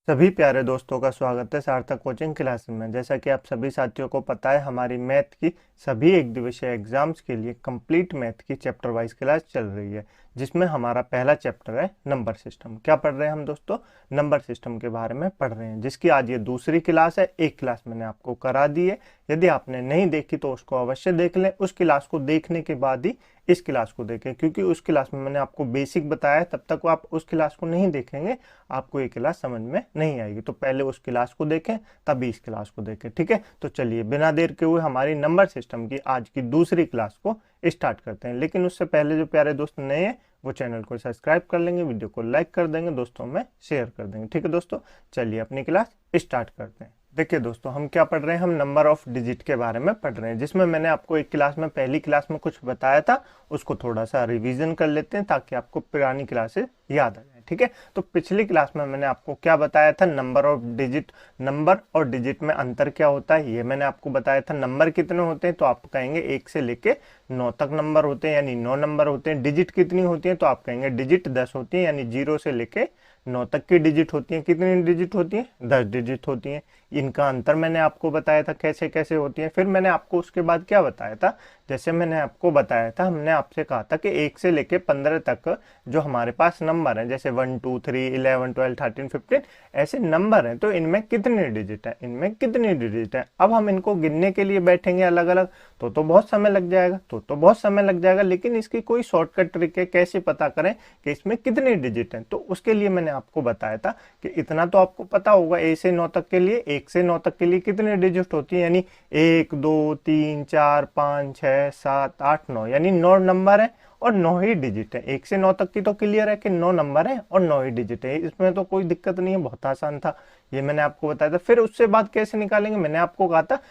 सभी प्यारे दोस्तों का स्वागत है सार्थक कोचिंग क्लास में। जैसा कि आप सभी साथियों को पता है, हमारी मैथ की सभी एक दिवसीय एग्जाम्स के लिए कंप्लीट मैथ की चैप्टर वाइज क्लास चल रही है, जिसमें हमारा पहला चैप्टर है नंबर सिस्टम। क्या पढ़ रहे हैं हम दोस्तों? नंबर सिस्टम के बारे में पढ़ रहे हैं, जिसकी आज ये दूसरी क्लास है। एक क्लास मैंने आपको करा दी है, यदि आपने नहीं देखी तो उसको अवश्य देख लें। उस क्लास को देखने के बाद ही इस क्लास को देखें, क्योंकि उस क्लास में मैंने आपको बेसिक बताया है। तब तक आप उस क्लास को नहीं देखेंगे, आपको ये क्लास समझ में नहीं आएगी। तो पहले उस क्लास को देखें, तभी इस क्लास को देखें, ठीक है। तो चलिए बिना देर के हुए हमारी नंबर सिस्टम की आज की दूसरी क्लास को स्टार्ट करते हैं। लेकिन उससे पहले जो प्यारे दोस्त नए हैं वो चैनल को सब्सक्राइब कर लेंगे, वीडियो को लाइक कर देंगे, दोस्तों में शेयर कर देंगे, ठीक है दोस्तों। चलिए अपनी क्लास स्टार्ट करते हैं। देखिए दोस्तों, हम क्या पढ़ रहे हैं? हम नंबर ऑफ डिजिट के बारे में पढ़ रहे हैं, जिसमें मैंने आपको एक क्लास में, पहली क्लास में कुछ बताया था। उसको थोड़ा सा रिवीजन कर लेते हैं ताकि आपको पुरानी क्लासेस याद आ जाए, ठीक है। तो पिछली क्लास में मैंने आपको क्या बताया था? नंबर ऑफ डिजिट, नंबर और डिजिट में अंतर क्या होता है ये मैंने आपको बताया था। नंबर कितने होते हैं तो आप कहेंगे 1 से लेके 9 तक नंबर होते हैं, यानी 9 नंबर होते हैं। डिजिट कितनी होती है तो आप कहेंगे डिजिट 10 होती है, यानी 0 से लेके 9 तक की डिजिट होती है। कितनी डिजिट होती है? 10 डिजिट होती है। इनका अंतर मैंने आपको बताया था कैसे कैसे होती है। फिर मैंने आपको उसके बाद क्या बताया था? जैसे मैंने आपको बताया था, हमने आपसे कहा था कि 1 से लेके 15 तक जो हमारे पास नंबर है, जैसे 1 2 3 11 12 13 15 ऐसे नंबर हैं, तो इनमें कितने डिजिट है, इनमें कितनी डिजिट है। अब हम इनको गिनने के लिए बैठेंगे अलग अलग, तो बहुत समय लग जाएगा, तो बहुत समय लग जाएगा। लेकिन इसकी कोई शॉर्टकट ट्रिक है, कैसे पता करें कि इसमें कितने डिजिट हैं। तो उसके लिए मैंने आपको बताया था कि इतना तो आपको पता होगा, ए से 9 तक के लिए, 1 से 9 तक के लिए कितने डिजिट होती है, यानी 1 2 3 4 5 6 7 8 9, यानी 9 नंबर है और 9 ही डिजिट है। 1 से 9 तक की तो क्लियर है कि 9 नंबर है और 9 ही डिजिट है, इसमें तो कोई दिक्कत नहीं है, बहुत आसान था। ये मैंने आपको बताया था। फिर उससे बाद कैसे निकालेंगे? मैंने आपको कहा था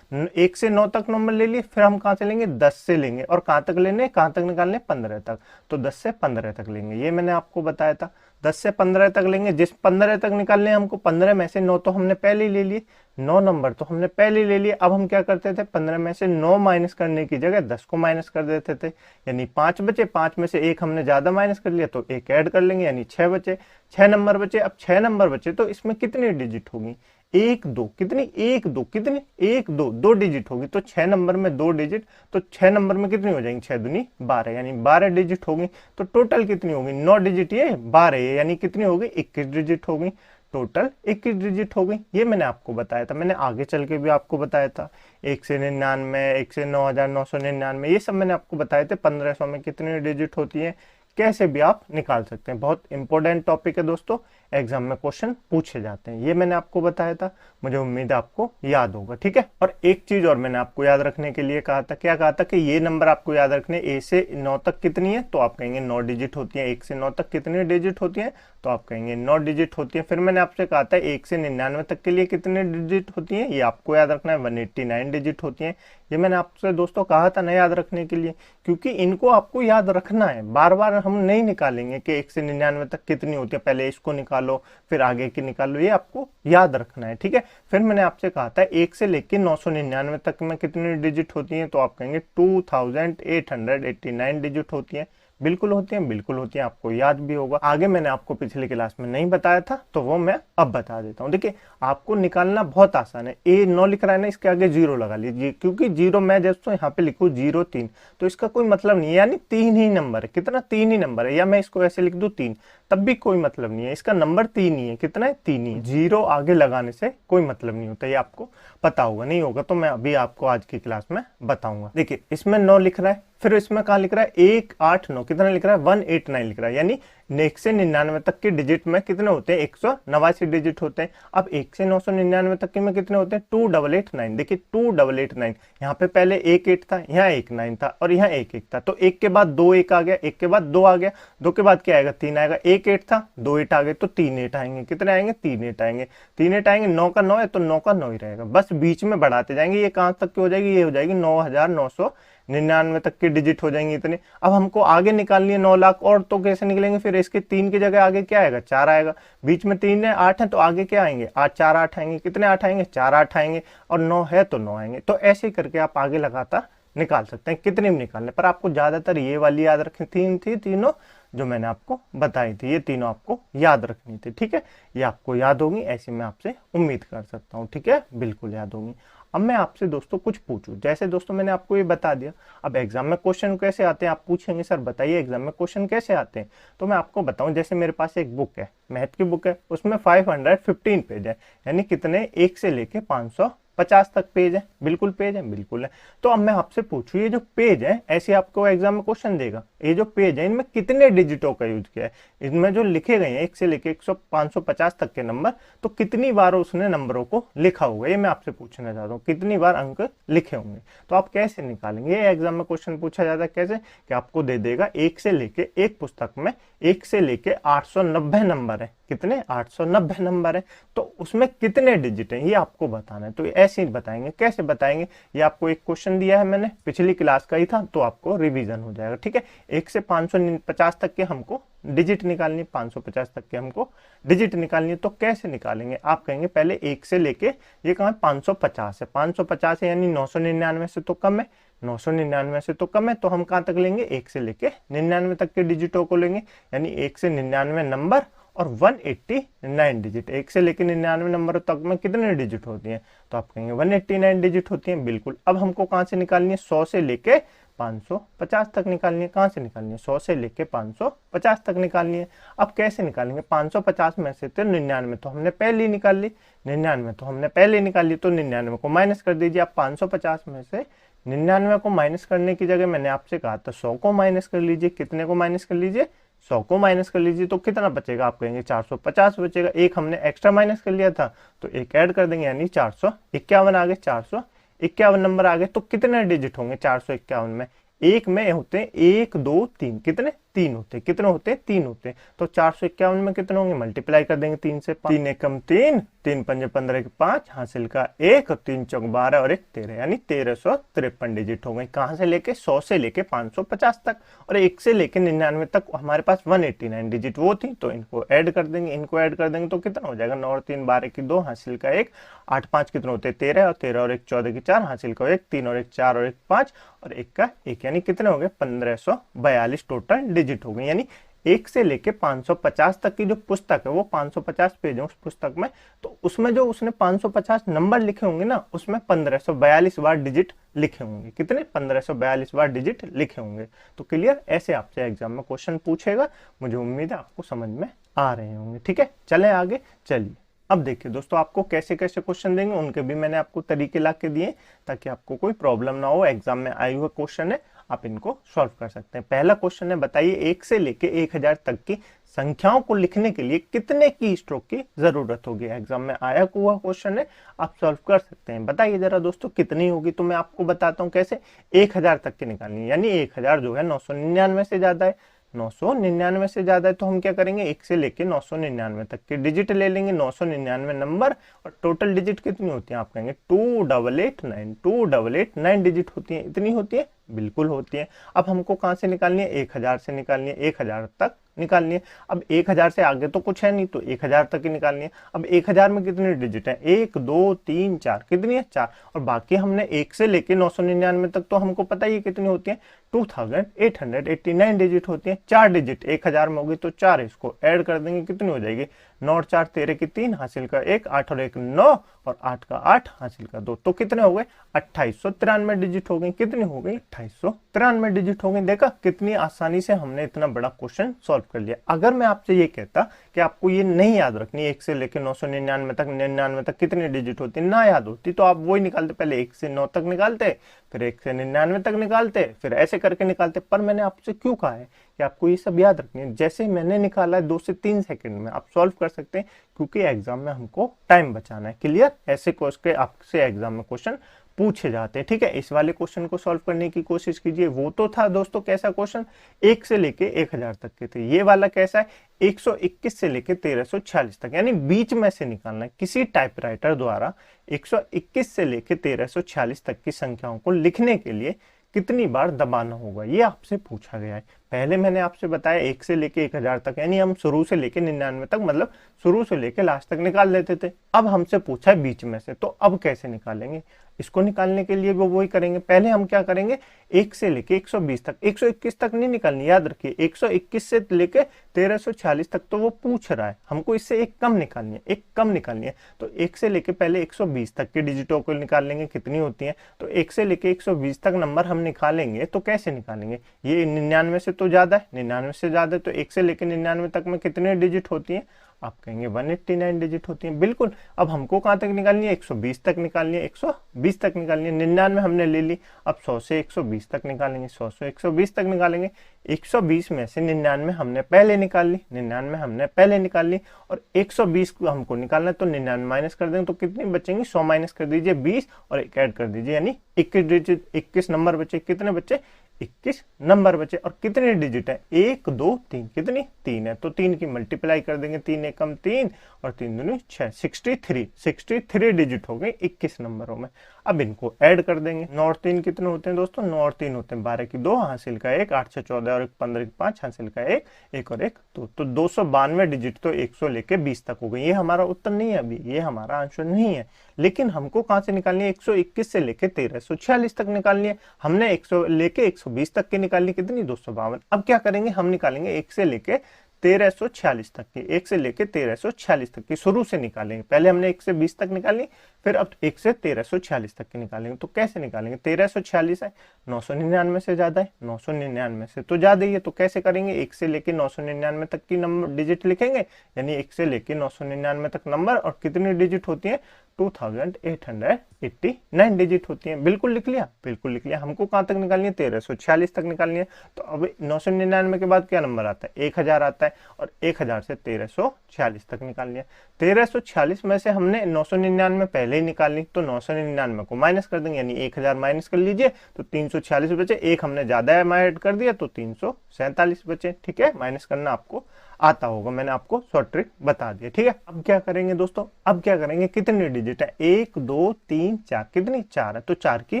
1 से 9 तक नंबर ले लिए, फिर हम कहां से लेंगे? 10 से लेंगे। और कहां तक लेने, कहां तक निकालने? 15 तक। तो 10 से 15 तक लेंगे, ये मैंने आपको बताया था। 10 से 15 तक लेंगे। जिस 15 तक निकालने हमको, 15 में से 9 तो हमने पहले ही ले लिए, 9 नंबर तो हमने पहले ले लिए। अब हम क्या करते थे? 15 में से 9 माइनस करने की जगह 10 को माइनस कर देते थे, यानी 5 बचे। 5 में से 1 हमने ज्यादा माइनस कर लिया, तो 1 ऐड कर लेंगे, यानी 6 बचे। 6 नंबर बचे। अब 6 नंबर बचे तो इसमें कितनी डिजिट होगी? 1 2 कितनी? 1 2 कितनी? 1 2 2 डिजिट होगी। तो 6 नंबर में 2 डिजिट, तो 6 नंबर में कितनी हो जाएंगी? 6 दूनी 12, यानी 12 डिजिट होगी। तो टोटल कितनी होगी? 9 डिजिट ये, 12 ये, यानी कितनी होगी? 21 डिजिट होगी। टोटल 21 डिजिट हो गई। ये मैंने आपको बताया था। मैंने आगे चल के भी आपको बताया था, 1 से 99, 1 से 9999, ये सब मैंने आपको बताए थे। 1500 में कितनी डिजिट होती है, कैसे भी आप निकाल सकते हैं। बहुत इंपॉर्टेंट टॉपिक है दोस्तों, एग्जाम में क्वेश्चन पूछे जाते हैं। ये मैंने आपको बताया था, मुझे उम्मीद है आपको याद होगा, ठीक है। और एक चीज और मैंने आपको याद रखने के लिए कहा था। क्या कहा था? कि ये नंबर आपको याद रखने, ए से 9 तक कितनी है तो आप कहेंगे 9 डिजिट होती है। 1 से 9 तक कितनी डिजिट होती है तो आप कहेंगे 9 डिजिट होती है। फिर मैंने आपसे कहा था 1 से 99 तक के लिए कितनी डिजिट होती है, ये आपको याद रखना है, 189 डिजिट होती है। ये मैंने आपसे दोस्तों कहा था ना याद रखने के लिए, क्योंकि इनको आपको याद रखना है। बार बार हम नहीं निकालेंगे कि 1 से 99 तक कितनी होती है, पहले इसको निकालो फिर आगे की निकालो, ये आपको याद रखना है, ठीक है। फिर मैंने आपसे कहा था 1 से लेकर 999 तक में कितनी डिजिट होती है तो आप कहेंगे 2889 डिजिट होती है। बिल्कुल होती हैं, बिल्कुल होती हैं, आपको याद भी होगा। आगे मैंने आपको पिछली क्लास में नहीं बताया था, तो वो मैं अब बता देता हूँ। देखिए, आपको निकालना बहुत आसान है। ए 9 लिख रहा है ना, इसके आगे 0 लगा लीजिए, क्योंकि 0 मैं दोस्तों यहाँ पे लिखूँ 0 3, तो इसका कोई मतलब नहीं है, यानी 3 ही नंबर है। कितना? 3 ही नंबर है। या मैं इसको ऐसे लिख दूं 3, तब भी कोई मतलब नहीं है, इसका नंबर 3 ही है। कितना है? 3 ही। 0 आगे लगाने से कोई मतलब नहीं होता, ये आपको पता होगा। नहीं होगा तो मैं अभी आपको आज की क्लास में बताऊंगा। देखिए, इसमें 9 लिख रहा है, फिर इसमें कहा लिख रहा है 1 8 9, कितना लिख रहा है? 189 लिख रहा है, यानी 1 से 99 तक के डिजिट में कितने होते हैं? 189 डिजिट होते हैं। अब 1 से 999 तक के में कितने होते हैं? 2889। देखिए 2889, यहाँ पे पहले 1 8 था, यहाँ 1 9 था और यहाँ 1 1 था, तो 1 के बाद 2 1 आ गया, 1 के बाद 2 आ गया, 2 के बाद क्या आएगा? 3 आएगा। 1 8 था, 2 8 आ गए, तो 3 8 आएंगे। कितने आएंगे? 3 8 आएंगे। 3 8 आएंगे, 9 का 9 है तो 9 का 9 ही रहेगा, बस बीच में बढ़ाते जाएंगे। ये कहां तक की हो जाएगी? ये हो जाएगी 9999 तक की डिजिट हो जाएंगी इतने। अब हमको आगे निकालनी है 9 लाख, और तो कैसे निकलेंगे? फिर इसके 3 की जगह आगे क्या आएगा? 4 आएगा। बीच में 3 है, 8 है, तो आगे क्या आएंगे? 8 4 8 आएंगे। कितने 8 आएंगे? 4 8 आएंगे। और 9 है तो 9 आएंगे। तो ऐसे करके आप आगे लगातार निकाल सकते हैं, कितने भी निकालने पर। आपको ज्यादातर ये वाली याद रखें, 3 थी, तीनों जो मैंने आपको बताई थी, ये तीनों आपको याद रखनी थी। ठीक है, ये आपको याद होगी ऐसी मैं आपसे उम्मीद कर सकता हूँ। ठीक है, बिल्कुल याद होगी। अब मैं आपसे दोस्तों कुछ पूछूं, जैसे दोस्तों मैंने आपको ये बता दिया, अब एग्जाम में क्वेश्चन कैसे आते हैं आप पूछेंगे सर बताइए एग्जाम में क्वेश्चन कैसे आते हैं। तो मैं आपको बताऊं, जैसे मेरे पास एक बुक है, मैथ की बुक है, उसमें 515 पेज है, यानी कितने 1 से लेके 550 तक पेज है, बिल्कुल पेज है, बिल्कुल है। तो अब मैं आपसे पूछूं, ये जो पेज है ऐसे आपको एग्जाम में क्वेश्चन देगा, ये जो पेज है इनमें कितने डिजिटों का यूज किया है, इनमें जो लिखे गए हैं 1 से लेके 550 तक के नंबर, तो कितनी बार उसने नंबरों को लिखा होगा, ये मैं आपसे पूछना चाहता हूँ, कितनी बार अंक लिखे होंगे। तो आप कैसे निकालेंगे, ये एग्जाम में क्वेश्चन पूछा जाता है कैसे, कि आपको दे देगा एक से लेके, एक पुस्तक में 1 से लेके 890 नंबर है, कितने 890 नंबर है, तो उसमें कितने डिजिट हैं ये आपको बताना है। तो ऐसे ही बताएंगे, कैसे बताएंगे, ये आपको एक क्वेश्चन दिया है मैंने, पिछली क्लास का ही था, तो आपको रिवीजन हो जाएगा। ठीक है, 1 से 550 तक के हमको डिजिट निकालनी, 550 तक के हमको डिजिट निकालनी है। तो कैसे निकालेंगे, आप कहेंगे पहले 1 से लेके, ये कहाँ 550 है, 550 है यानी 999 से तो कम है, 999 से तो कम है, तो हम कहाँ तक लेंगे 1 से लेके 99 तक के डिजिटों को लेंगे, यानी 1 से 99 नंबर और 189 डिजिट। 1 से लेके 99 नंबर तक में कितने डिजिट होती हैं, तो आप कहेंगे 189 डिजिट होती हैं, बिल्कुल। अब हमको कहाँ से निकालनी है, 100 से लेके 550 तक निकालनी है, कहाँ से निकालनी है, 100 से लेके 550 तक निकालनी है। अब कैसे निकालेंगे, 550 में से तो 99 तो हमने पहले ही निकाल ली, 99 तो हमने पहले ही निकाल ली, तो 99 को माइनस कर दीजिए। आप 550 में से 99 को माइनस करने की जगह मैंने आपसे कहा था 100 को माइनस कर लीजिए, कितने को माइनस कर लीजिए, 100 को माइनस कर लीजिए, तो कितना बचेगा, आप कहेंगे 450 बचेगा, एक हमने एक्स्ट्रा माइनस कर लिया था तो एक ऐड कर देंगे, यानी 451 आ गए, 451 नंबर आ गए। तो कितने डिजिट होंगे 451 में, एक में होते हैं 1 2 3, कितने 3 होते हैं, कितने होते हैं 3 होते हैं, तो 451 में कितने होंगे, मल्टीप्लाई कर देंगे 3 से, 3 एकम 3, 3 पंजे 15 के 5, हासिल का 1, 3 चौक 12 और 1 13, यानी 1353 डिजिट हो गए। कहां से लेके, 100 से लेके 550 तक, और 1 से लेके 99 तक हमारे पास 189 डिजिट वो थी, तो इनको ऐड कर देंगे, इनको ऐड कर देंगे तो कितना हो जाएगा, 9 और 3 12 की 2, हासिल का 1, 8 5 कितने होते हैं 13, और 13 और 1 14 की 4, हासिल का 1, 3 और 1 4 और 1 5 और 1 का 1, यानी कितने हो गए 1542 टोटल डिजिट हो गए। यानी 1 से लेके 550 तक की जो पुस्तक है वो 550 पेज है उस पुस्तक में, तो उसमें जो उसने 550 नंबर लिखे होंगे ना, उसमें 1542 बार डिजिट लिखे होंगे, कितने 1542 बार डिजिट लिखे होंगे। तो क्लियर, ऐसे आपसे एग्जाम में क्वेश्चन पूछेगा, मुझे उम्मीद है आपको समझ में आ रहे होंगे। ठीक है, चलें आगे। चलिए अब देखिए दोस्तों, आपको कैसे कैसे क्वेश्चन देंगे उनके भी मैंने आपको तरीके ला के दिए, ताकि आपको कोई प्रॉब्लम ना हो। एग्जाम में आए हुए क्वेश्चन है, आप इनको सॉल्व कर सकते हैं। पहला क्वेश्चन है, बताइए 1 से लेके 1000 तक की संख्याओं को लिखने के लिए कितने की स्ट्रोक की जरूरत होगी। एग्जाम में आया हुआ क्वेश्चन है, आप सॉल्व कर सकते हैं। बताइए जरा दोस्तों कितनी होगी, तो मैं आपको बताता हूँ कैसे। 1000 तक की निकालनी है, यानी 1000 जो है 999 से ज्यादा है, 999 से ज्यादा है, तो हम क्या करेंगे 1 से लेके 999 तक के डिजिट ले लेंगे, 999 नंबर, और टोटल डिजिट कितनी होती है, आप कहेंगे 2889 डिजिट होती है, इतनी होती है, बिल्कुल होती है। अब हमको कहां से निकालनी है, 1000 से निकालनी है, 1000 तक निकालनी है। अब 1000 से आगे तो कुछ है नहीं, तो 1000 तक ही निकालनी है। अब 1000 में कितने डिजिट है, 1 2 3 4, कितनी है 4, और बाकी हमने 1 से लेके 999 तक तो हमको पता ही कितनी होती है, 2889 डिजिट होती है। 4 डिजिट 1000 में होगी तो 4, इसको ऐड कर देंगे, कितनी हो जाएगी, 9 और 4 13 की 3, हासिल का 1, 8 और 1 9, और 8 का 8, हासिल का 2, तो कितने हो गए 2893 डिजिट हो गई, कितनी हो गई 2893 डिजिट हो गई। देखा कितनी आसानी से हमने इतना बड़ा क्वेश्चन सॉल्व कर लिया। अगर मैं आपसे ये कहता कि आपको ये नहीं याद रखनी 1 से लेकर 999 तक 99 तक कितनी डिजिट होती, ना याद होती, तो आप वही निकालते, पहले 1 से 9 तक निकालते, फिर 1 से 99 तक निकालते, फिर ऐसे करके निकालते। पर मैंने आपसे क्यों कहा है कि आपको ये सब याद रखनी है, जैसे मैंने निकाला है 2 से 3 सेकंड में आप सॉल्व कर सकते हैं, क्योंकि एग्जाम में हमको टाइम बचाना है। क्लियर, ऐसे क्वेश्चन आपसे एग्जाम में क्वेश्चन पूछे जाते हैं। ठीक है, इस वाले क्वेश्चन को सॉल्व करने की कोशिश कीजिए। वो तो था दोस्तों कैसा क्वेश्चन, 1 से लेके 1000 तक के थे। ये वाला कैसा है, 121 से लेके 1346 तक, यानी बीच में से निकालना है। किसी टाइपराइटर द्वारा 121 से लेके 1346 तक की संख्याओं को लिखने के लिए कितनी बार दबाना होगा, ये आपसे पूछा गया है। पहले मैंने आपसे बताया 1 से लेके 1000 तक, यानी हम शुरू से लेके 99 तक, मतलब शुरू से लेके लास्ट तक निकाल लेते थे। अब हमसे पूछा है बीच में से, तो अब कैसे निकालेंगे? इसको निकालने के लिए वो वही करेंगे। पहले हम क्या करेंगे, 1 से लेके 120 तक, 121 तक नहीं निकालनी, याद रखिए 121 से लेके 1346 तक तो वो पूछ रहा है, हमको इससे एक कम निकालनी है, एक कम निकालनी है। तो 1 से लेके पहले 120 तक की डिजिटों को निकाल लेंगे, कितनी होती है। तो 1 से लेके 120 तक नंबर हम निकालेंगे, तो कैसे निकालेंगे? ये 99 से तो ज्यादा है, 99 से ज्यादा है, तो 1 से लेके 99 तक में कितने डिजिट होती है? आप कहेंगे 189 डिजिट होती है। बिल्कुल। अब हमको कहां तक निकालनी है? 120 तक निकालनी है, 120 तक निकालनी है। 99 हमने ले ली, अब 100 से 120 तक निकालेंगे, 100 से 120 तक निकालेंगे। 120 में से 99 हमने पहले निकाल ली, 99 हमने पहले निकाल ली, और 120 को हमको निकालना है, तो 99 माइनस कर देंगे तो कितनी बचेंगी? 100 माइनस कर दीजिए 20 और एक ऐड कर दीजिए, यानी 21 डिजिट, 21 नंबर बचे। कितने बचे? 21 नंबर बचे। और कितने डिजिट है? 1 2 3, कितनी? 3 है, तो 3 की मल्टीप्लाई कर देंगे, 3 एकम 3 और 3 दूनी 6, 63 डिजिट हो गए 21 नंबरों में। अब इनको ऐड कर देंगे। 9 और 3 कितने होते हैं दोस्तों? 9 और 3 होते हैं 12 की 2, हासिल का 1, 8 6 14 और 1 15 की 5, हासिल का 1, 1 और 1 2, तो 292 डिजिट तो 100 लेके 20 तक हो गई। ये हमारा उत्तर नहीं है, अभी ये हमारा आंसर नहीं है। लेकिन हमको कहां से निकालनी है? 121 से लेके 1346 तक निकालनी है। हमने 100 लेके 120 तक की निकालनी, कितनी? 252। अब क्या करेंगे, हम निकालेंगे 1 से लेके 1346 तक की, 1 से लेके 1346 तक की शुरू से निकालेंगे। पहले हमने 1 से 20 तक निकाली, फिर अब 1 से 1346 तक की निकालेंगे। तो कैसे निकालेंगे? 1346 है, 999 से ज्यादा है, 999 से तो ज्यादा ही है, तो कैसे करेंगे? 1 से लेके 999 तक की नंबर डिजिट लिखेंगे, यानी 1 से लेके 999 तक नंबर, और कितनी डिजिट होती है? 2889 डिजिट होती है। बिल्कुल लिख लिया, बिल्कुल लिख लिया। हमको कहां तक निकालनी है? 1346 तक निकालनी है। तो अब 999 के बाद क्या नंबर आता है? 1000 आता है, और 1000 से 1346 तक निकालनी है। 1346 में से हमने 999 पहले ही निकालनी, तो 999 को माइनस कर देंगे, यानी 1000 माइनस कर लीजिए तो 346 बचे। एक हमने ज्यादा ऐड कर दिया तो 347 बचे। ठीक है, माइनस करना आपको आता होगा, मैंने आपको शॉर्ट ट्रिक बता दिया। ठीक है, अब क्या करेंगे दोस्तों? अब क्या करेंगे, कितनी डिजिट है? 1 2 3 4, कितनी? 4 है, तो 4 की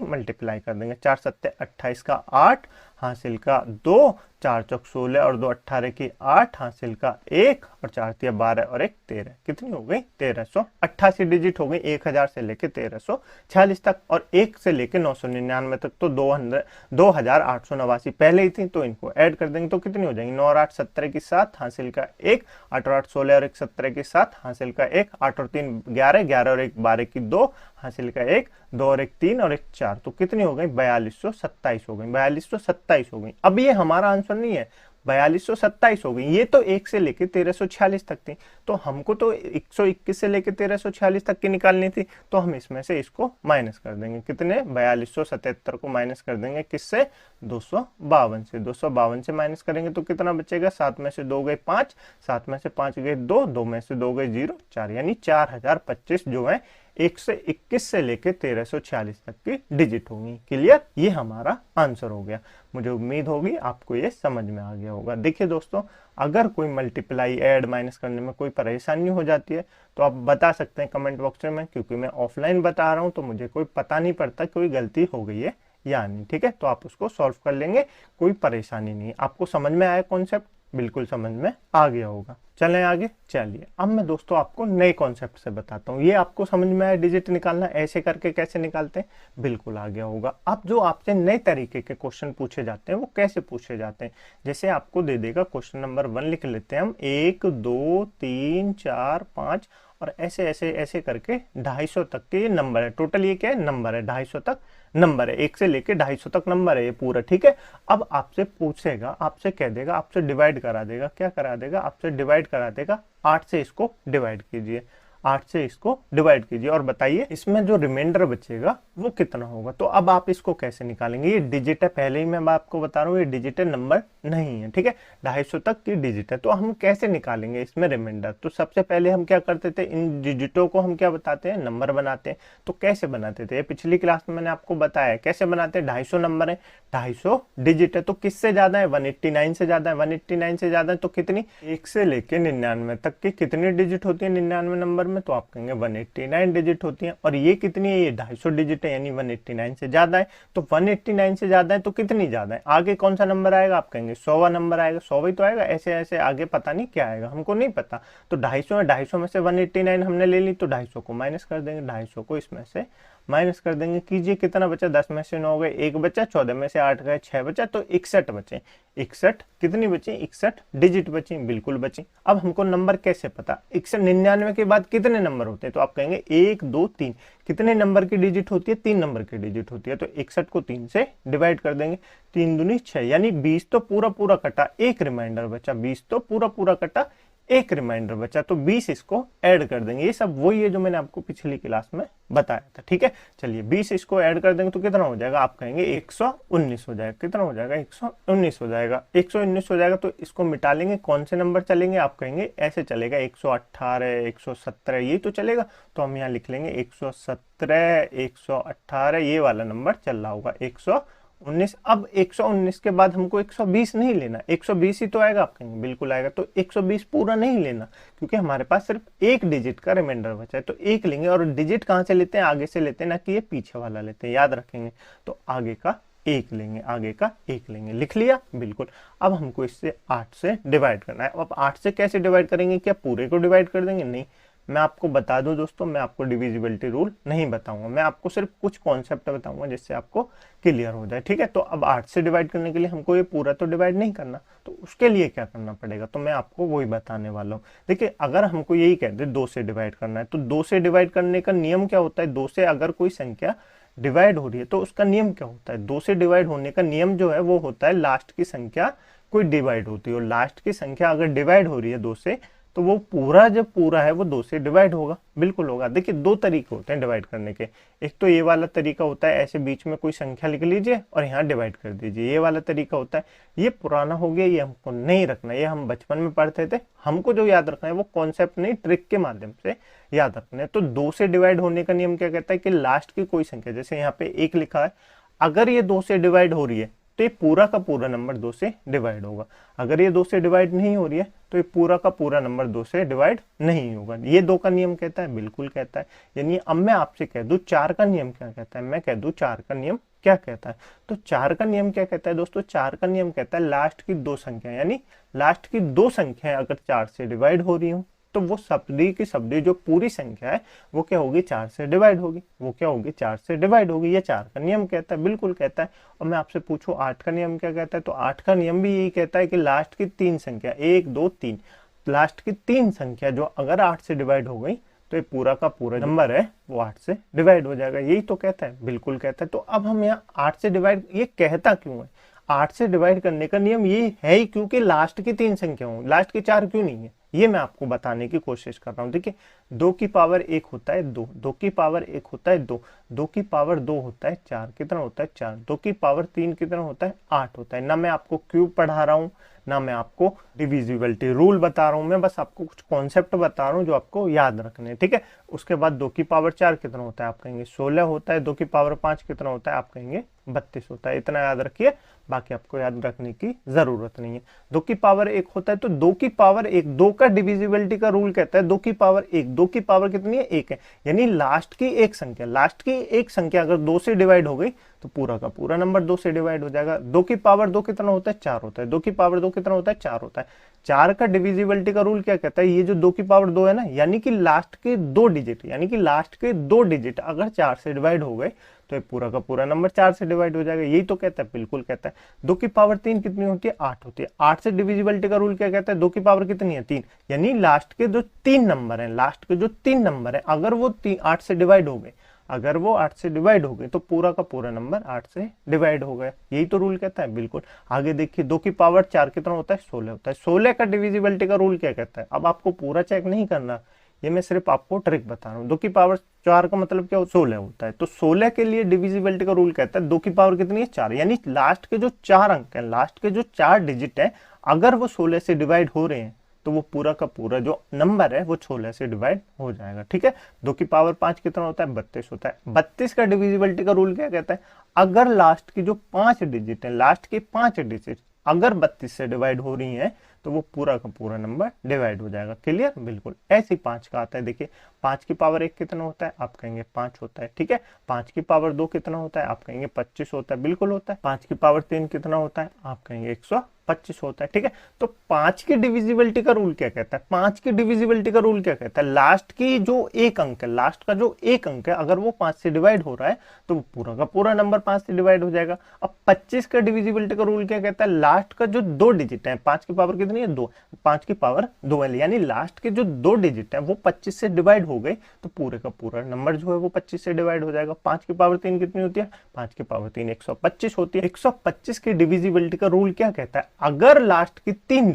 मल्टीप्लाई कर देंगे। 4 7 28 का 8, हासिल का 2, 4 चौक 16 और 2 18 की 8, हासिल का 1 और 4 तिया 12 और 1 13, कितनी हो गई? 1388 डिजिट हो गई 1000 से लेके 1346 तक। और 1 से लेके 999 तक तो 2889 पहले ही थी, तो इनको ऐड कर देंगे तो कितनी हो जाएंगी? 9 और 8 17 की 7, हासिल का 1, 8 और 8 16 और 1 17 की 7, हासिल का 1, 8 और 3 11, 11 और 1 12 की 2, हासिल का 1, 2 और 1 3 और 1 4, तो कितनी हो गई? 4227 हो गई, 4227 हो गई। अब ये हमारा आंसर नहीं है, 4227 हो गई। ये तो 1 से लेके 1346 तक थी, तो हमको तो 121 से लेके 1346 तक की निकालनी थी, तो हम इसमें से इसको माइनस कर देंगे। कितने? 4277 को माइनस कर देंगे, किससे? 252 से। 252 से माइनस करेंगे तो कितना बचेगा? 7 में से 2 गए 5, 7 में से 5 गए 2, 2 में से 2 गए 0, 4, यानी 4025 जो है 121 से लेके 1346 तक की डिजिट होंगी। क्लियर? ये हमारा आंसर हो गया। मुझे उम्मीद होगी आपको ये समझ में आ गया होगा। देखिए दोस्तों, अगर कोई मल्टीप्लाई ऐड माइनस करने में कोई परेशानी हो जाती है तो आप बता सकते हैं कमेंट बॉक्स में, क्योंकि मैं ऑफलाइन बता रहा हूं तो मुझे कोई पता नहीं पड़ता कोई गलती हो गई है या नहीं। ठीक है, तो आप उसको सॉल्व कर लेंगे, कोई परेशानी नहीं। आपको समझ में आया कॉन्सेप्ट? बिल्कुल समझ में आ गया होगा। चलें आगे। चलिए अब मैं दोस्तों आपको नए कॉन्सेप्ट से बताता हूँ। ये आपको समझ में आया डिजिट निकालना ऐसे करके कैसे निकालते हैं? बिल्कुल आ गया होगा। अब जो आपसे नए तरीके के क्वेश्चन पूछे जाते हैं वो कैसे पूछे जाते हैं? जैसे आपको दे देगा क्वेश्चन नंबर 1, लिख लेते हैं हम, 1 2 3 4 5 और ऐसे ऐसे ऐसे करके 250 तक के ये नंबर है। टोटल ये क्या है? नंबर है, 250 तक नंबर है, 1 से लेके 250 तक नंबर है ये पूरा। ठीक है, अब आपसे पूछेगा, आपसे कह देगा, आपसे डिवाइड करा देगा। क्या करा देगा? आपसे डिवाइड करा देगा। 8 से इसको डिवाइड कीजिए, 8 से इसको डिवाइड कीजिए और बताइए इसमें जो रिमाइंडर बचेगा वो कितना होगा। तो अब आप इसको कैसे निकालेंगे? ये डिजिट है, पहले ही मैं आपको बता रहा हूँ ये डिजिट है, नंबर नहीं है। ठीक है, 250 तक की डिजिट है, तो हम कैसे निकालेंगे इसमें रिमाइंडर? तो सबसे पहले हम क्या करते थे, इन डिजिटों को हम क्या बताते हैं? नंबर बनाते हैं। तो कैसे बनाते थे? पिछली क्लास में मैंने आपको बताया कैसे बनाते हैं। 250 नंबर है, 250 डिजिट है, तो किससे ज्यादा है? 189 से ज्यादा है। 189 से ज्यादा है तो कितनी? 1 से लेके 99 तक की कितनी डिजिट होती है 99 नंबर में? में, तो आप कहेंगे 189 डिजिट होती हैं। और ये कितनी है, ये 250 डिजिट है, यानी 189 से ज्यादा है। तो 189 से ज्यादा है तो कितनी ज्यादा है, आगे कौन सा नंबर आएगा, आप कहेंगे 100वां नंबर आएगा। 100 ही तो आएगा, ऐसे ऐसे आगे पता नहीं क्या आएगा, हमको नहीं पता। तो 250 है, 250 में से 189 हमने ले ली, तो 250 को माइनस कर देंगे, 250 को इसमें से माइनस कर देंगे। कीजिए कितना बचा, 10 में से 9 गए, 1 बचा, 14 में से 8 गए, 6 बचा, तो 61 बचे। 61 कितनी बची, 61 डिजिट बची, बिल्कुल बची। अब हमको नंबर कैसे पता, 199 के बाद कितने नंबर होते हैं, तो आप कहेंगे 1 2 3। कितने नंबर की डिजिट होती है, 3 नंबर की डिजिट होती है। तो 61 को 3 से डिवाइड कर देंगे, 3 दूनी 6, यानी 20 तो पूरा पूरा कटा, एक रिमाइंडर बचा। 20 तो पूरा पूरा कटा, एक रिमाइंडर बचा, तो 20 इसको ऐड कर देंगे। ये सब वही है जो मैंने आपको पिछली क्लास में बताया था, ठीक है। चलिए 20 इसको ऐड कर देंगे तो कितना हो जाएगा, आप कहेंगे 119 हो जाएगा। कितना हो जाएगा, 119 हो जाएगा। 119 हो जाएगा तो इसको मिटा लेंगे, कौन से नंबर चलेंगे, आप कहेंगे ऐसे चलेगा, 118 117 ये तो चलेगा। तो हम यहाँ लिख लेंगे 117 118, ये वाला नंबर चल रहा होगा 119। अब 119 के बाद हमको 120 नहीं लेना, 120 ही तो आएगा, आप कहेंगे बिल्कुल आएगा। तो 120 पूरा नहीं लेना, क्योंकि हमारे पास सिर्फ एक डिजिट का रिमाइंडर बचा है, तो एक लेंगे। और डिजिट कहाँ से लेते हैं, आगे से लेते हैं, ना कि ये पीछे वाला लेते हैं, याद रखेंगे। तो आगे का एक लेंगे, आगे का एक लेंगे, लिख लिया, बिल्कुल। अब हमको इससे 8 से डिवाइड करना है। अब 8 से कैसे डिवाइड करेंगे, क्या पूरे को डिवाइड कर देंगे, नहीं। मैं आपको बता दूं दोस्तों, मैं आपको डिविजिबिलिटी रूल नहीं बताऊंगा, मैं आपको सिर्फ कुछ कॉन्सेप्ट बताऊंगा जिससे आपको क्लियर हो जाए, ठीक है। तो अब 8 से डिवाइड करने के लिए हमको ये पूरा तो डिवाइड नहीं करना, तो उसके लिए क्या करना पड़ेगा, तो मैं आपको वही बताने वाला हूँ। देखिए अगर हमको यही कहते 2 से डिवाइड करना है, तो 2 से डिवाइड करने का नियम क्या होता है, 2 से अगर कोई संख्या डिवाइड हो रही है तो उसका नियम क्या होता है। 2 से डिवाइड होने का नियम जो है वो होता है, लास्ट की संख्या कोई डिवाइड होती है, और लास्ट की संख्या अगर डिवाइड हो रही है 2 से, तो वो पूरा जब पूरा है वो 2 से डिवाइड होगा, बिल्कुल होगा। देखिए 2 तरीके होते हैं डिवाइड करने के। एक तो ये वाला तरीका होता है, ऐसे बीच में कोई संख्या लिख लीजिए और यहाँ डिवाइड कर दीजिए, ये वाला तरीका होता है। ये पुराना हो गया, ये हमको नहीं रखना, ये हम बचपन में पढ़ते थे। हमको जो याद रखना है वो कॉन्सेप्ट नहीं, ट्रिक के माध्यम से याद रखना है। तो 2 से डिवाइड होने का नियम क्या कहता है कि लास्ट की कोई संख्या, जैसे यहाँ पे 1 लिखा है, अगर ये 2 से डिवाइड हो रही है तो ये पूरा का पूरा नंबर 2 से डिवाइड होगा। अगर ये 2 से डिवाइड नहीं हो रही है तो ये पूरा का पूरा नंबर 2 से डिवाइड नहीं होगा। ये 2 का नियम कहता है, बिल्कुल कहता है। यानी अब मैं आपसे कह दूं 4 का नियम क्या कहता है, मैं कह दूं 4 का नियम क्या कहता है। तो 4 का नियम क्या कहता है दोस्तों, 4 का नियम कहता है लास्ट की 2 संख्या, यानी लास्ट की 2 संख्याएं अगर 4 से डिवाइड हो रही हूँ तो वो सब्दी की सब्दी जो पूरी संख्या है वो क्या होगी, 4 से डिवाइड होगी। वो क्या होगी, 4 से डिवाइड होगी। ये 4 का नियम कहता है, बिल्कुल कहता है। और मैं आपसे पूछूं 8 का नियम क्या कहता है, तो 8 का नियम भी यही कहता है कि लास्ट की 3 संख्या, 1 2 3, लास्ट की 3 संख्या जो अगर 8 से डिवाइड हो गई तो ये पूरा का पूरा नंबर है वो 8 से डिवाइड हो जाएगा। यही तो कहता है, बिल्कुल कहता है। तो अब हम यहाँ 8 से डिवाइड, ये कहता क्यों है, 8 से डिवाइड करने का नियम ये है ही क्योंकि लास्ट की 3 संख्या हो, लास्ट की 4 क्यों नहीं है, ये मैं आपको बताने की कोशिश कर रहा हूँ। देखिए 2 की पावर 1 होता है 2, 2 की पावर 1 होता है 2, 2 की पावर 2 होता है 4, कितना होता है 4, 2 की पावर 3 कितना होता है 8 होता है। ना मैं आपको क्यूब पढ़ा रहा हूँ, ना मैं आपको डिविजिबिलिटी रूल बता रहा हूँ, मैं बस आपको कुछ कॉन्सेप्ट बता रहा हूँ जो आपको याद रखने हैं, ठीक है। उसके बाद 2 की पावर 4 कितना होता है, आप कहेंगे 16 होता है। 2 की पावर 5 कितना होता है, आप कहेंगे 32 होता है। इतना याद रखिए, बाकी आपको याद रखने की जरूरत नहीं है। 2 की पावर 1 होता है, तो 2 की पावर 1, 2 का डिविजिबिलिटी का रूल कहता है 2 की पावर 1, 2 की पावर कितनी है 1 है, यानी लास्ट की एक संख्या, लास्ट की एक संख्या अगर 2 से डिवाइड हो गई तो पूरा का पूरा नंबर 2 से डिवाइड हो जाएगा। 2 की पावर 2 कितना होता है 4 होता है, 2 की पावर 2 कितना होता है 4 होता है। 4 का डिविजिबिलिटी का रूल क्या कहता है, ये जो 2 की पावर 2 है ना, यानी कि लास्ट के 2 डिजिट, यानी कि लास्ट के 2 डिजिट अगर 4 से डिवाइड हो गए तो ये पूरा का पूरा नंबर 4 से डिवाइड हो जाएगा। यही तो कहता है, बिल्कुल कहता है। 2 की पावर 3 कितनी होती है 8 होती है। 8 से डिविजिबिलिटी का रूल क्या कहता है, 2 की पावर कितनी है 3, यानी लास्ट के जो 3 नंबर हैं, लास्ट के जो 3 नंबर हैं अगर वो 8 से डिवाइड हो गए, अगर वो 8 से डिवाइड हो गए तो पूरा का पूरा नंबर 8 से डिवाइड हो गया। यही तो रूल कहता है, बिल्कुल। आगे देखिए 2 की पावर 4 कितना होता है 16 होता है। 16 का डिविजिबिलिटी का रूल क्या कहता है, अब आपको पूरा चेक नहीं करना, ये मैं सिर्फ आपको ट्रिक बता रहा हूँ। 2 की पावर 4 का मतलब क्या 16 होता है, तो 16 के लिए डिविजिबिलिटी का रूल कहता है 2 की पावर कितनी है 4, यानी लास्ट के जो 4 अंक है, लास्ट के जो 4 डिजिट है अगर वो 16 से डिवाइड हो रहे हैं तो वो पूरा का पूरा जो नंबर है वो 16 से डिवाइड हो जाएगा, ठीक है। 2 की पावर 5 कितना होता है 32 होता है। 32 का डिविजिबिलिटी का रूल क्या कहता है, अगर लास्ट की जो 5 डिजिट है, लास्ट के 5 डिजिट अगर 32 से डिवाइड हो रही हैं तो वो पूरा का पूरा नंबर डिवाइड हो जाएगा। क्लियर? बिल्कुल। ऐसे 5 का आता है, देखिए 5 की पावर 1 कितना होता है, आप कहेंगे 5 होता है। ठीक है, 5 की पावर 2 कितना होता है, आप कहेंगे 25 होता है। बिल्कुल होता है। 5 की पावर 3 कितना होता है, आप कहेंगे 125 होता है। ठीक है, तो 5 की डिविजिबिलिटी का रूल क्या कहता है? 5 की डिविजिबिलिटी का रूल क्या कहता है? लास्ट की जो एक अंक है, लास्ट का जो एक अंक है, अगर वो 5 से डिवाइड हो रहा है तो वो पूरा का पूरा नंबर 5 से डिवाइड हो जाएगा। अब 25 का डिविजिबिलिटी का रूल क्या कहता है? लास्ट का जो 2 डिजिट है, 5 की पावर कितनी है, 2, 5 की पावर 2 है, यानी लास्ट के जो 2 डिजिट है वो 25 से डिवाइड हो गए तो पूरे का पूरा नंबर जो है वो 25 से डिवाइड हो जाएगा। 5 की पावर 3 कितनी होती है? 5 की पावर 3 125 होती है। 125 की डिविजिबिलिटी का रूल क्या कहता है? अगर लास्ट की 3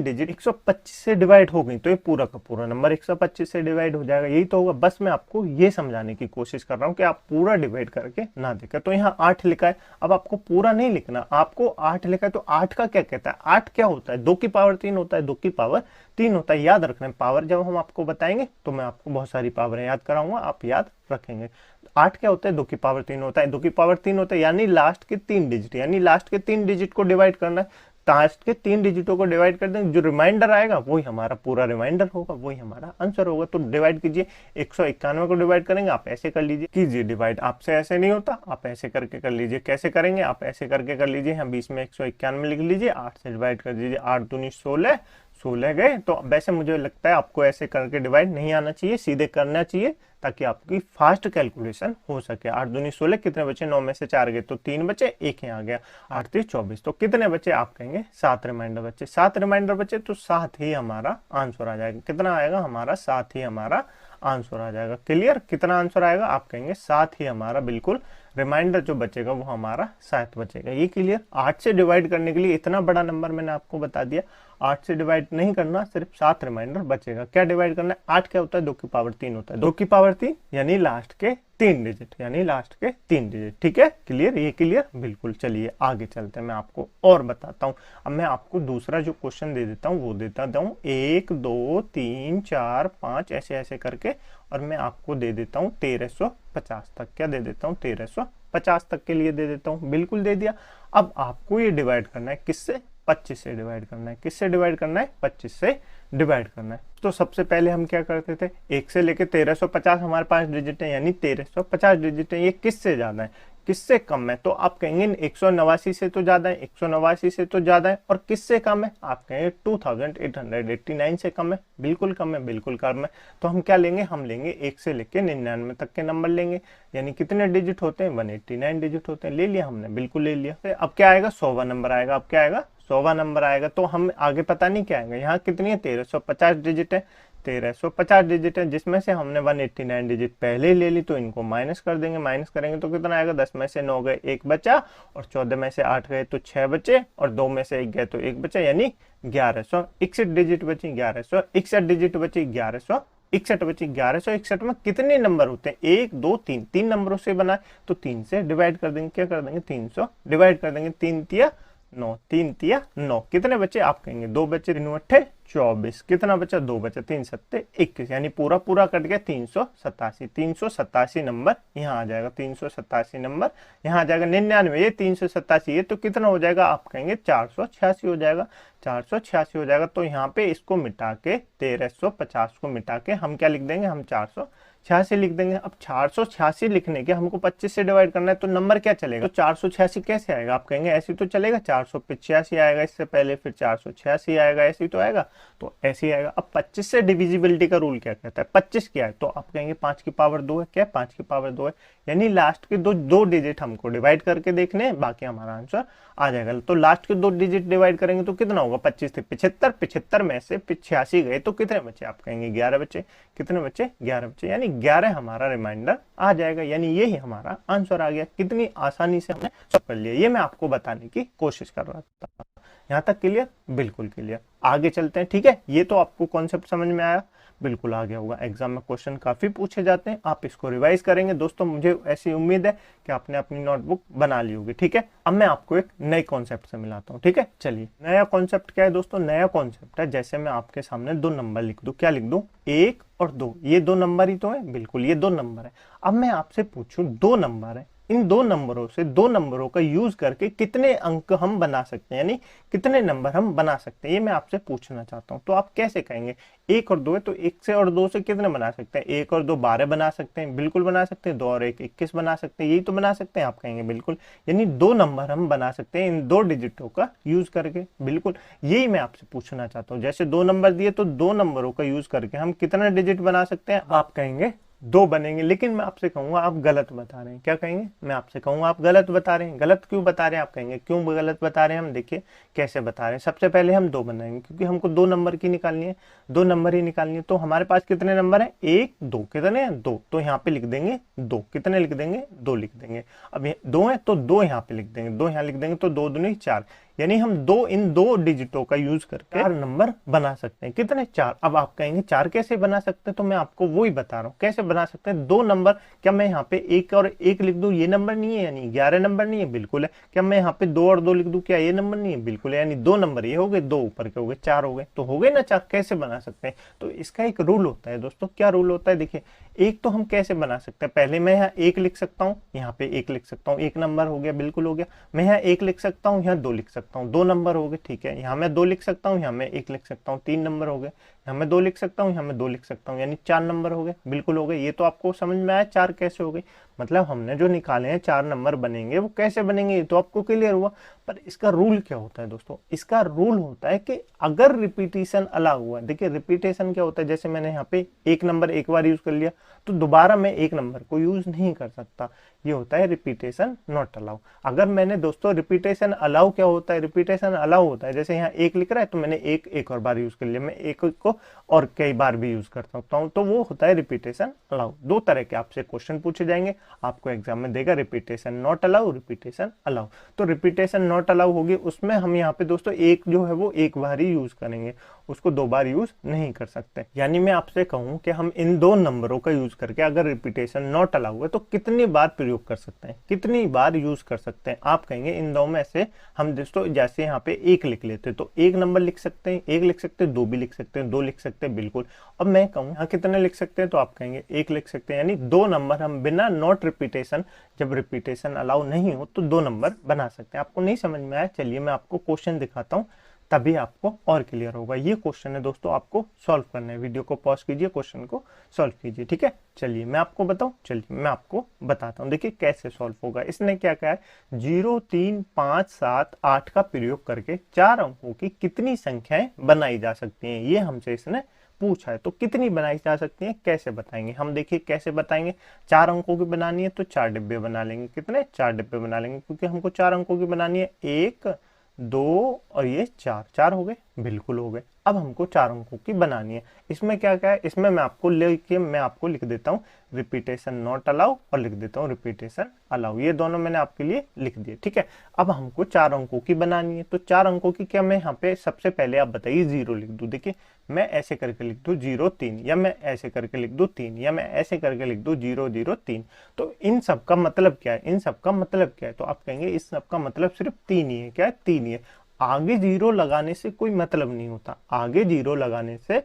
डिजिट 125 से डिवाइड हो गई तो ये पूरा का पूरा नंबर 125 से डिवाइड हो जाएगा। यही तो होगा। बस मैं आपको ये समझाने की कोशिश कर रहा हूं कि आप पूरा डिवाइड करके ना देखें। तो यहाँ 8 लिखा है, अब आपको पूरा नहीं लिखना, आपको 8 लिखा है तो 8 का क्या कहता है? 8 क्या होता है? 2 की पावर 3 होता है, 2 की पावर 3 होता है। याद रखना है, पावर जब हम आपको बताएंगे तो मैं आपको बहुत सारी पावरें याद कराऊंगा, आप याद रखेंगे। 8 क्या होता है? 2 की पावर 3 होता है, 2 की पावर 3 होता है, यानी लास्ट के 3 डिजिट, यानी लास्ट के 3 डिजिट को डिवाइड करना है। लास्ट के 3 डिजिटों को डिवाइड कर देंगे, जो रिमाइंडर आएगा वही हमारा पूरा रिमाइंडर होगा, वही हमारा आंसर होगा। तो डिवाइड कीजिए, 191 को डिवाइड करेंगे, आप ऐसे कर लीजिए, कीजिए डिवाइड। आपसे ऐसे नहीं होता, आप ऐसे करके कर लीजिए। कैसे करेंगे? आप ऐसे करके कर लीजिए, हम बीच में 191 लिख लीजिए, 8 से डिवाइड कर दीजिए, 8 दूनी 16, 16 गए। तो वैसे मुझे लगता है आपको ऐसे करके डिवाइड नहीं आना चाहिए, सीधे करना चाहिए ताकि आपकी फास्ट कैलकुलेशन हो सके। 8 दूनी 16, कितने बचे? 9 में से 4 गए तो 3 बचे, 1 यहाँ आ गया, 8 3 24, तो कितने बचे? आप कहेंगे 7 रिमाइंडर बचे। 7 रिमाइंडर बचे तो 7 ही हमारा आंसर आ जाएगा। कितना आएगा हमारा? 7 ही हमारा आंसर आ जाएगा। क्लियर? कितना आंसर आएगा? आप कहेंगे 7 ही हमारा बिल्कुल रिमाइंडर जो बचेगा वो हमारा 7 बचेगा। ये क्लियर? 8 से डिवाइड करने के लिए इतना बड़ा नंबर मैंने आपको बता दिया। 8 से डिवाइड नहीं करना, सिर्फ 7 रिमाइंडर बचेगा। क्या डिवाइड करना है? 8 क्या होता है? 2 की पावर 3 होता है, 2 की पावर 3 यानी लास्ट के 3 डिजिट, यानी लास्ट के 3 डिजिट। ठीक है, क्लियर? ये क्लियर? बिल्कुल। चलिए आगे चलते हैं, मैं आपको और बताता हूँ। अब मैं आपको दूसरा जो क्वेश्चन दे देता हूँ वो देता हूँ 1 2 3 4 5 ऐसे ऐसे करके, और मैं आपको दे देता हूँ 1350 तक। क्या दे देता हूँ? 1350 तक के लिए दे देता हूँ। बिल्कुल दे दिया। अब आपको ये डिवाइड करना है, किससे? 25 से डिवाइड करना है। किससे डिवाइड करना है? 25 से डिवाइड करना है। तो सबसे पहले हम क्या करते थे, 1 से लेके 1350 हमारे पास डिजिट है, यानी 1350 डिजिट है। ये किससे ज्यादा है, किससे कम है? तो आप कहेंगे 189 से तो ज्यादा है, 189 से तो ज्यादा है। और किससे कम है? आप कहेंगे 2889 से कम है। बिल्कुल कम है, बिल्कुल कम है। तो हम क्या लेंगे? हम लेंगे 1 से लेके 99 तक के नंबर लेंगे, यानी कितने डिजिट होते हैं? 189 डिजिट होते हैं। ले लिया हमने, बिल्कुल ले लिया। फिर अब क्या आएगा? 100वां नंबर आएगा। अब क्या आएगा? 100वां नंबर आएगा। तो हम आगे पता नहीं क्या आएगा। यहाँ कितनी है? 1350 डिजिट है, 1350 डिजिट है, जिसमें से हमने 189 डिजिट पहले ही ले ली, तो इनको माइनस कर देंगे। माइनस करेंगे तो कितना आएगा? 10 में से 9 गए, 1 बचा, और 14 में से 8 गए तो 6 बचे, और 2 में से 1 गए तो 1 बचा, यानी 1161 डिजिट बची। 1161 डिजिट बची, 1161 बची। 1161 में कितने नंबर होते हैं? 1 2 3, 3 नंबरों से बना है, तो 3 से डिवाइड कर देंगे। क्या कर देंगे? 300 डिवाइड कर देंगे। 3 तिया 9, 3 तिया 9, कितने बचे? आप कहेंगे 2 बचे, 3 8 24, कितना बचा? 2 बचा, 3 7 21, यानी पूरा पूरा कट गया 387। 387 नंबर यहाँ आ जाएगा। 387 नंबर यहाँ आ जाएगा। 99 ये 387 ये तो कितना हो जाएगा? आप कहेंगे 486 हो जाएगा। 486 हो जाएगा। तो यहाँ पे इसको मिटा के 1350 को मिटा के हम क्या लिख देंगे? हम 486 लिख देंगे। अब 486 लिखने के हमको 25 से डिवाइड करना है, तो नंबर क्या चलेगा? तो 486 कैसे आएगा? आप कहेंगे ऐसे तो चलेगा, 485 आएगा इससे पहले, फिर 486 आएगा, ऐसे ही तो आएगा। तो ऐसे ही आएगा। अब 25 से डिविजिबिलिटी का रूल क्या कहता है? 25 क्या है? तो आप कहेंगे 5 की पावर 2 है। क्या? 5 की पावर 2 है, यानी लास्ट के दो डिजिट हमको डिवाइड करके देखने हैं, बाकी हमारा आंसर आ जाएगा। तो लास्ट के 2 डिजिट डिवाइड करेंगे तो कितना होगा? 25 से 75, 75 में से 85 गए तो कितने बचे? आप कहेंगे 11 बचे। कितने बचे? 11 बचे, यानी 11 हमारा रिमाइंडर आ जाएगा, यानी यही हमारा आंसर आ गया। कितनी आसानी से हमने सब कर लिया, ये मैं आपको बताने की कोशिश कर रहा था। यहाँ तक क्लियर? बिल्कुल क्लियर। आगे चलते हैं। ठीक है, ये तो आपको कॉन्सेप्ट समझ में आया, बिल्कुल आ गया होगा। एग्जाम में क्वेश्चन काफी पूछे जाते हैं, आप इसको रिवाइज करेंगे दोस्तों। मुझे ऐसी उम्मीद है कि आपने अपनी नोटबुक बना ली होगी। ठीक है, अब मैं आपको एक नए कॉन्सेप्ट से मिलाता हूँ। ठीक है, चलिए। नया कॉन्सेप्ट क्या है दोस्तों? नया कॉन्सेप्ट है, जैसे मैं आपके सामने 2 नंबर लिख दूं। क्या लिख दूं? 1 और 2, ये 2 नंबर ही तो है। बिल्कुल, ये 2 नंबर है। अब मैं आपसे पूछूं 2 नंबर है, इन दो नंबरों से दो नंबरों का यूज करके कितने अंक हम बना सकते हैं, यानी कितने नंबर हम बना सकते हैं, ये मैं आपसे पूछना चाहता हूँ। तो आप कैसे कहेंगे, एक और दो है तो एक से और दो से कितने बना सकते हैं, एक और दो 12 बना सकते हैं, बिल्कुल बना सकते हैं। दो और एक 21 बना सकते हैं, यही तो बना सकते हैं। आप कहेंगे बिल्कुल, यानी दो नंबर हम बना सकते हैं इन दो डिजिटों का यूज करके। बिल्कुल यही मैं आपसे पूछना चाहता हूँ। जैसे दो नंबर दिए तो दो नंबरों का यूज करके हम कितना डिजिट बना सकते हैं, आप कहेंगे दो बनेंगे। लेकिन मैं आपसे कहूंगा आप गलत बता रहे हैं। क्या कहेंगे, मैं आपसे कहूंगा आप गलत बता रहे हैं। गलत क्यों बता रहे हैं, आप कहेंगे क्यों गलत बता रहे हैं। हम देखिए कैसे बता रहे हैं। सबसे पहले हम दो बनाएंगे क्योंकि हमको दो नंबर की निकालनी है, दो नंबर ही निकालनी है। तो हमारे पास कितने नंबर है, एक दो, कितने हैं, दो। तो यहाँ पे लिख देंगे दो, कितने लिख देंगे, दो लिख देंगे। अब दो है तो दो यहाँ पे लिख देंगे, दो यहाँ लिख देंगे तो दो दूनी चार, यानी हम दो इन दो डिजिटों का यूज करके चार नंबर बना सकते हैं। कितने, चार। अब आप कहेंगे चार कैसे बना सकते हैं, तो मैं आपको वो ही बता रहा हूँ कैसे बना सकते हैं। दो नंबर, क्या मैं यहाँ पे एक और एक लिख दूं, ये नंबर नहीं है, यानी 11 नंबर नहीं है, बिल्कुल है। क्या मैं यहाँ पे दो और दो लिख दूं, क्या ये नंबर नहीं है, बिल्कुल है। यानी दो नंबर ये हो गए, दो ऊपर के हो गए, चार हो गए। तो हो गए ना चार। कैसे बना सकते हैं, तो इसका एक रूल होता है दोस्तों। क्या रूल होता है, देखिए एक तो हम कैसे बना सकते हैं, पहले मैं यहाँ एक लिख सकता हूँ, यहाँ पे एक लिख सकता हूँ, एक नंबर हो गया, बिल्कुल हो गया। मैं यहाँ एक लिख सकता हूँ, यहाँ दो लिख सकता हूँ, दो नंबर हो गए, ठीक है। यहाँ मैं दो लिख सकता हूँ, यहाँ मैं एक लिख सकता हूँ, तीन नंबर हो गए। यहाँ मैं दो लिख सकता हूँ, यहाँ मैं दो लिख सकता हूँ, यानी चार नंबर हो गए, बिल्कुल हो गए। ये तो आपको समझ में आया चार कैसे हो गई, मतलब हमने जो निकाले हैं चार नंबर बनेंगे वो कैसे बनेंगे, ये तो आपको क्लियर हुआ। पर इसका रूल क्या होता है दोस्तों, इसका रूल होता है कि अगर रिपीटेशन अलाउ हुआ, देखिए रिपीटेशन क्या होता है, जैसे मैंने यहाँ पे एक नंबर एक बार यूज कर लिया तो दोबारा मैं एक नंबर को यूज नहीं कर सकता, ये होता है रिपीटेशन नॉट अलाउ। अगर मैंने दोस्तों रिपीटेशन अलाउ क्या होता है, रिपीटेशन अलाउ होता है जैसे यहाँ एक लिख रहा है तो मैंने एक और बार यूज कर लिया, मैं एक को और कई बार भी यूज कर सकता हूँ, तो वो होता है रिपीटेशन अलाउ। दो तरह के आपसे क्वेश्चन पूछे जाएंगे, आपको एग्जाम में देगा repetition not allow, repetition allow. तो रिपीटेशन नॉट अलाउ होगी, उसमें हम यहाँ पे दोस्तों एक जो है वो एक बार ही यूज करेंगे, उसको दो बार यूज नहीं कर सकते। यानी मैं आपसे कहूं कि हम इन दो नंबरों का यूज करके अगर रिपीटेशन नॉट अलाउ है तो कितनी बार प्रयोग कर सकते हैं, कितनी बार यूज कर सकते हैं। आप कहेंगे इन दो में से हम दोस्तों जैसे यहाँ पे एक लिख लेते हैं तो एक नंबर लिख सकते हैं, एक लिख सकते हैं, दो भी लिख सकते हैं, दो लिख सकते हैं, बिल्कुल। अब मैं कहूँ यहाँ कितने लिख सकते हैं, तो आप कहेंगे एक लिख सकते हैं, यानी दो नंबर हम बिना नॉट रिपीटेशन, जब रिपीटेशन अलाउ नहीं हो तो दो नंबर बना सकते हैं। आपको नहीं समझ में आया, चलिए मैं आपको क्वेश्चन दिखाता हूँ, तभी आपको और क्लियर होगा। ये क्वेश्चन है दोस्तों, आपको सॉल्व करना है। वीडियो को पॉज कीजिए, क्वेश्चन को सॉल्व कीजिए, ठीक है। चलिए मैं आपको बताऊं, चलिए मैं आपको बताता हूं, देखिए कैसे सॉल्व होगा। इसने क्या कहा है, 0 3 5 7 8 का प्रयोग करके चार अंकों की कितनी संख्याएं बनाई जा सकती हैं, ये हमसे इसने पूछा है। तो कितनी बनाई जा सकती हैं, कैसे बताएंगे हम, देखिए कैसे बताएंगे। चार अंकों की बनानी है तो चार डिब्बे बना लेंगे, कितने, चार डिब्बे बना लेंगे, क्योंकि हमको चार अंकों की बनानी है, एक दो और ये चार, चार हो गए, बिल्कुल हो गए। अब हमको चार अंकों की बनानी है। इसमें क्या क्या है, इसमें मैं आपको लिख देता हूँ रिपीटेशन नॉट अलाउ और लिख देता हूँ रिपीटेशन अलाउ, ये दोनों मैंने आपके लिए लिख दिए, ठीक है। अब हमको चार अंकों की बनानी है, तो चार अंकों की क्या मैं यहाँ पे सबसे पहले आप बताइए जीरो लिख दूं, देखिए मैं ऐसे करके लिख दूं 0 3, या मैं ऐसे करके लिख दूं 3, या मैं ऐसे करके लिख दूं 0 0 3। तो इन सब का मतलब क्या है, इन सब का मतलब क्या है, तो आप कहेंगे इस सब का मतलब सिर्फ तीन ही है, क्या है, तीन ही है। आगे जीरो लगाने से कोई मतलब नहीं होता, आगे जीरो लगाने से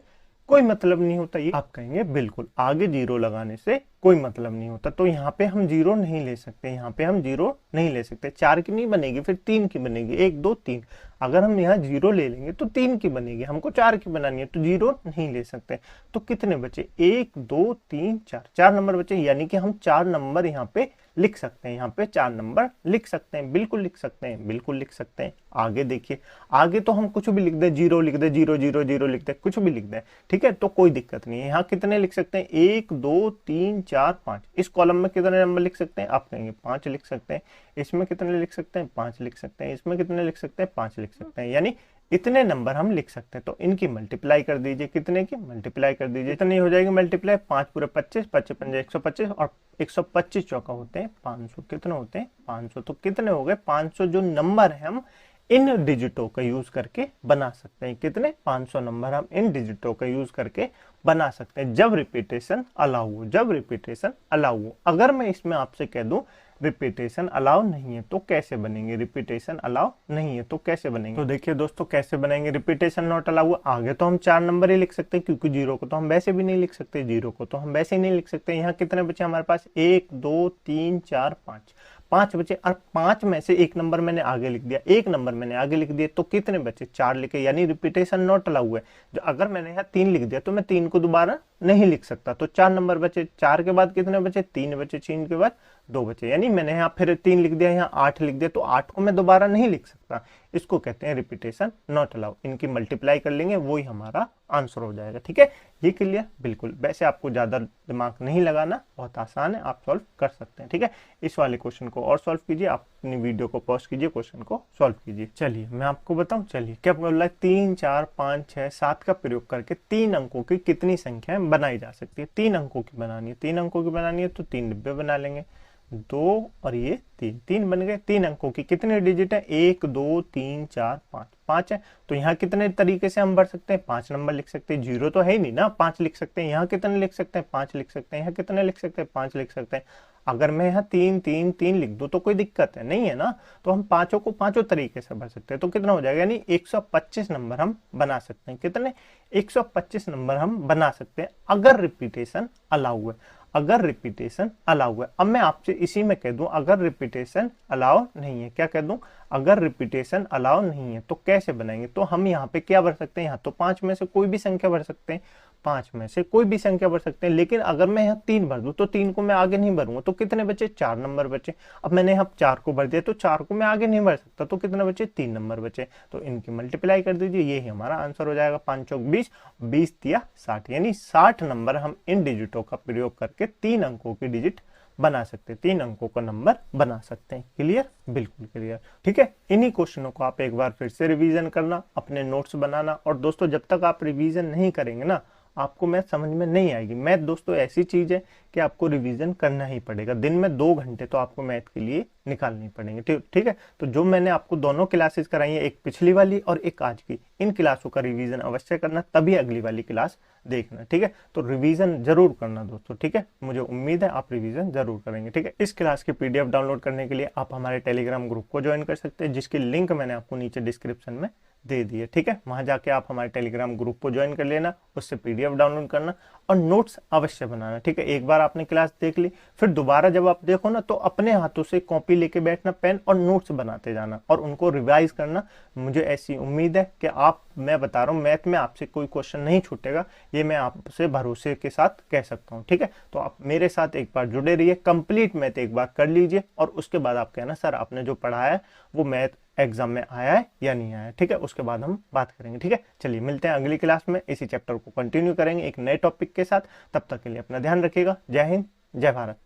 कोई मतलब नहीं होता, ये आप कहेंगे बिल्कुल आगे जीरो लगाने से कोई मतलब नहीं होता। तो यहाँ पे हम जीरो नहीं ले सकते, यहाँ पे हम जीरो नहीं ले सकते। चार की नहीं बनेगी, फिर तीन की बनेगी, एक दो तीन। अगर हम यहाँ जीरो ले लेंगे तो तीन की बनेगी, हमको चार की बनानी है तो जीरो नहीं ले सकते। तो कितने बचे, एक दो तीन चार, चार नंबर बचे, यानी कि हम चार नंबर यहाँ पे लिख सकते हैं, यहाँ पे चार नंबर लिख सकते हैं, बिल्कुल लिख सकते हैं, बिल्कुल लिख सकते हैं। आगे देखिए, आगे तो हम कुछ भी लिख दे, जीरो लिख दे, 0 0 0 लिख दे, कुछ भी लिख दे, ठीक है, तो कोई दिक्कत नहीं है। यहाँ कितने लिख सकते हैं, एक दो तीन चार पांच। इस कॉलम में कितने नंबर लिख सकते हैं, आप कहेंगे पांच लिख सकते हैं। इसमें कितने लिख सकते हैं, पांच लिख सकते हैं। इसमें कितने लिख सकते हैं, पांच लिख सकते हैं, यानी इतने नंबर हम लिख सकते हैं। तो इनकी मल्टीप्लाई कर दीजिए, कितने की मल्टीप्लाई कर दीजिए, इतनी हो जाएगी मल्टीप्लाई, 5 पूरे 25, 25 पंजे 125 और 125 चौका होते हैं 500, कितने होते हैं 500। तो कितने हो गए 500 जो नंबर है हम इन डिजिटों का यूज करके बना सकते हैं। कितने, 500 नंबर हम इन डिजिटों का यूज करके बना सकते हैं जब रिपीटेशन अलाउ हो, जब रिपीटेशन अलाउ हो। अगर मैं इसमें आपसे कह दूं रिपीटेशन अलाउ नहीं है तो कैसे बनेंगे, रिपीटेशन अलाउ नहीं है तो कैसे बनेंगे, तो देखिए दोस्तों कैसे बनेंगे। रिपीटेशन नॉट अलाउ, आगे तो हम चार नंबर ही लिख सकते हैं, क्योंकि जीरो को तो हम वैसे भी नहीं लिख सकते, जीरो को तो हम वैसे ही नहीं लिख सकते। यहाँ कितने बचे हमारे पास, एक दो तीन चार पांच, 5 बचे, और 5 में से एक नंबर मैंने आगे लिख दिया, एक नंबर मैंने आगे लिख दिया, तो कितने बचे? 4 लिखे, यानी रिपीटेशन नॉट अलाउ है। जो अगर मैंने यहाँ 3 लिख दिया तो मैं 3 को दोबारा नहीं लिख सकता, तो 4 नंबर बचे। 4 के बाद कितने बचे? 3 बचे। 3 के बाद 2 बचे, यानी मैंने यहाँ फिर 3 लिख दिया, यहाँ 8 लिख दिया, तो 8 को मैं दोबारा नहीं लिख सकता। इसको कहते हैं रिपीटेशन नॉट अलाउ। इनकी मल्टीप्लाई कर लेंगे, वही हमारा आंसर हो जाएगा। ठीक है, ये क्लियर? बिल्कुल। वैसे आपको ज्यादा दिमाग नहीं लगाना, बहुत आसान है, आप सॉल्व कर सकते हैं। ठीक है, इस वाले क्वेश्चन को और सॉल्व कीजिए, आप अपनी वीडियो को पॉज कीजिए, क्वेश्चन को सॉल्व कीजिए। चलिए मैं आपको बताऊं, चलिए क्या बोल रहा है, 3, 4, 5, 6, 7 का प्रयोग करके 3 अंकों की कितनी संख्याएं बनाई जा सकती है? 3 अंकों की बनानी है, 3 अंकों की बनानी है तो 3 डिब्बे बना लेंगे, 2 और ये 3, 3 बन गए। 3 अंकों की कितने डिजिट है? 1, 2, 3, 4, 5, 5 है। तो यहाँ कितने तरीके से हम भर सकते हैं? 5 नंबर लिख सकते हैं, 0 तो है ही नहीं ना, 5 लिख सकते हैं। यहाँ कितने लिख सकते हैं? 5 लिख सकते हैं। यहाँ कितने लिख सकते हैं? 5 लिख सकते हैं। अगर मैं यहाँ 3, 3, 3 लिख दूं तो कोई दिक्कत है नहीं है ना, तो हम पांचों को पांचों तरीके से भर सकते हैं। तो कितना हो जाएगा? यानी 125 नंबर हम बना सकते हैं। कितने? 125 नंबर हम बना सकते हैं, अगर रिपीटेशन अलाउ है, अगर रिपीटेशन अलाउ है। अब मैं आपसे इसी में कह दूं, अगर रिपीटेशन अलाउ नहीं है, क्या कह दूं? अगर रिपीटेशन अलाउ नहीं है तो कैसे बनाएंगे? तो हम यहाँ पे क्या भर सकते हैं? यहाँ तो 5 में से कोई भी संख्या भर सकते हैं, 5 में से कोई भी संख्या भर सकते हैं। लेकिन अगर मैं यहाँ 3 भर दूं तो 3 को मैं आगे नहीं भरूंगा, तो कितने बचे? 4 नंबर बचे। अब मैंने यहाँ 4 को भर दिया तो 4 को मैं आगे नहीं भर सकता, तो कितने बचे? 3 नंबर बचे। तो इनकी मल्टीप्लाई कर दीजिए, यही हमारा आंसर हो जाएगा। 5 चौक 20, 20 तिया 60, यानी 60 नंबर हम इन डिजिटों का प्रयोग करके 3 अंकों की डिजिट बना सकते हैं, 3 अंकों का नंबर बना सकते हैं। क्लियर? बिल्कुल क्लियर। ठीक है, इन्हीं क्वेश्चनों को आप एक बार फिर से रिवीजन करना, अपने नोट्स बनाना। और दोस्तों, जब तक आप रिवीजन नहीं करेंगे ना, आपको मैथ समझ में नहीं आएगी। मैथ दोस्तों ऐसी चीज है कि आपको रिवीजन करना ही पड़ेगा। दिन में 2 घंटे तो आपको मैथ के लिए निकालनी पड़ेंगे। ठीक है, तो जो मैंने आपको दोनों क्लासेस कराई है, एक पिछली वाली और एक आज की, इन क्लासों का रिवीजन अवश्य करना, तभी अगली वाली क्लास देखना। ठीक है, तो रिवीजन जरूर करना दोस्तों। ठीक है, मुझे उम्मीद है आप रिवीजन जरूर करेंगे। ठीक है, इस क्लास की पीडीएफ डाउनलोड करने के लिए आप हमारे टेलीग्राम ग्रुप को ज्वाइन कर सकते हैं, जिसकी लिंक मैंने आपको नीचे डिस्क्रिप्शन में दे दिए। ठीक है, वहां जाके आप हमारे टेलीग्राम ग्रुप को ज्वाइन कर लेना, उससे पीडीएफ डाउनलोड करना और नोट्स अवश्य बनाना। ठीक है, एक बार आपने क्लास देख ली, फिर दोबारा जब आप देखो ना, तो अपने हाथों से कॉपी लेके बैठना, पेन और नोट्स बनाते जाना और उनको रिवाइज करना। मुझे ऐसी उम्मीद है कि आप, मैं बता रहा हूँ, मैथ में आपसे कोई क्वेश्चन नहीं छूटेगा, ये मैं आपसे भरोसे के साथ कह सकता हूँ। ठीक है, तो आप मेरे साथ एक बार जुड़े रहिए, कंप्लीट मैथ एक बार कर लीजिए और उसके बाद आप कहना सर आपने जो पढ़ाया है वो मैथ एग्जाम में आया है या नहीं आया है। ठीक है, उसके बाद हम बात करेंगे। ठीक है, चलिए मिलते हैं अगली क्लास में, इसी चैप्टर को कंटिन्यू करेंगे एक नए टॉपिक के साथ। तब तक के लिए अपना ध्यान रखिएगा। जय हिंद, जय भारत।